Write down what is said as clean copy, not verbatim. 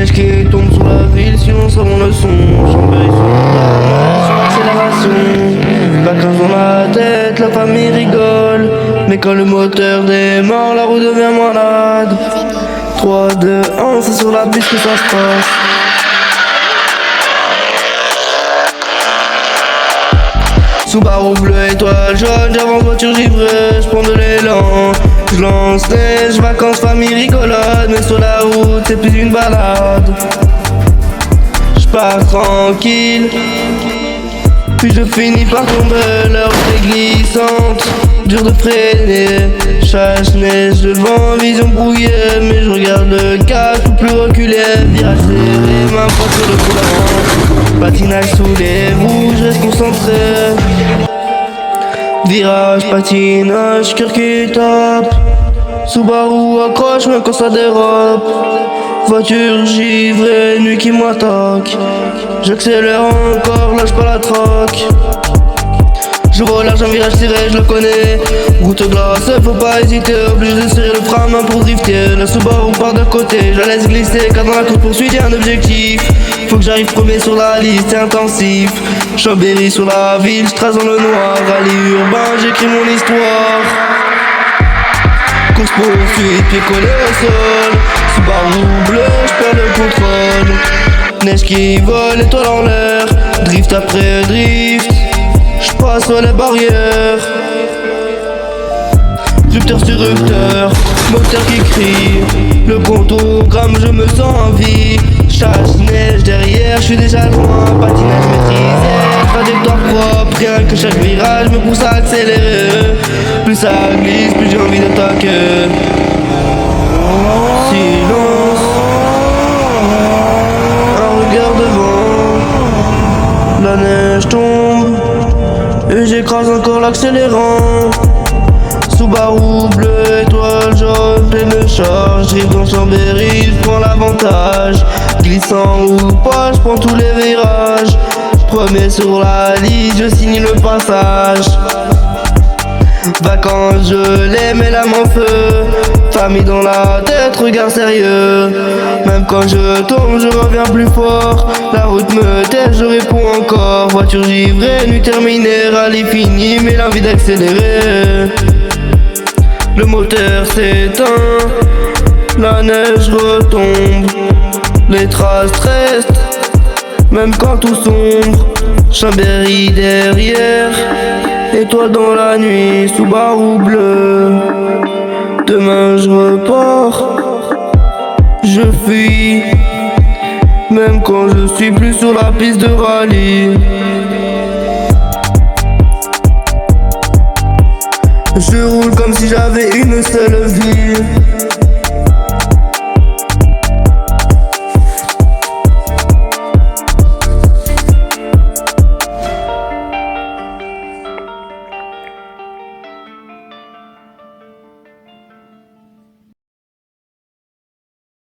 Neige qui tombe sur la ville, si on savon le son. Chambéry sur l'accélération. Vacances dans la tête, la famille rigole. Mais quand le moteur démarre, la roue devient malade. 3, 2, 1, c'est sur la piste que ça se passe. Subaru bleu, étoile jaune, j'avance voiture givrée, j'prends de l'élan. J'lance neige, vacances, famille rigolade. Mais sur la route, c'est plus une balade. J'pars tranquille, puis je finis par tomber. L'heure est glissante, dur de freiner. Chasse neige devant, vision brouillée. Mais je regarde le casque, ou plus reculé. Virage serré, main pointe sur le volant. Patinage sous les roues, je reste concentré. Virage, patinage, cœur qui tape. Subaru accroche même quand ça dérape. Voiture givrée, nuit qui m'attaque. J'accélère encore, lâche pas la traque. Je relâche un virage serré, je le connais. Goutte glace, faut pas hésiter. Obligé de serrer le frein, main pour drifter. La Subaru part de côté, je la laisse glisser. Car dans la course poursuite y'a un objectif. Faut que j'arrive premier sur la liste, c'est intensif. Chambéry sur la ville, je trace dans le noir. Rallye urbain, j'écris mon histoire. Course poursuite, pied collé au sol. Subaru bleu, j'perds le contrôle. Neige qui vole, étoile en l'air. Drift après drift, j'passe sur les barrières. Rupteur sur rupteur, moteur qui crie. Le contourgramme, je me sens en vie. Chasse neige derrière, j'suis déjà loin. Patinage maîtrisé, trajectoire propre. Rien que chaque virage me pousse à accélérer. Plus ça glisse, plus j'ai envie d'attaquer. Silence, un regard devant. La neige tombe et j'écrase encore l'accélérant. Subaru bleu, étoile jaune, pleine de charge. J'arrive dans Chambéry, j'prends l'avantage. Glissant ou pas, j'prends tous les virages. Premier sur la liste, je signe le passage. Vacances, je les mets la main en feu. Famille dans la tête, regard sérieux. Même quand je tombe, je reviens plus fort. La route me teste, je réponds encore. Voiture givrée, nuit terminée, rallye fini, mais l'envie d'accélérer. Le moteur s'éteint, la neige retombe. Les traces restent, même quand tout sombre. Chambéry derrière, étoile dans la nuit, Subaru bleu. Demain je repars, je fuis, même quand je suis plus sur la piste de rallye. Je roule comme si j'avais une seule vie.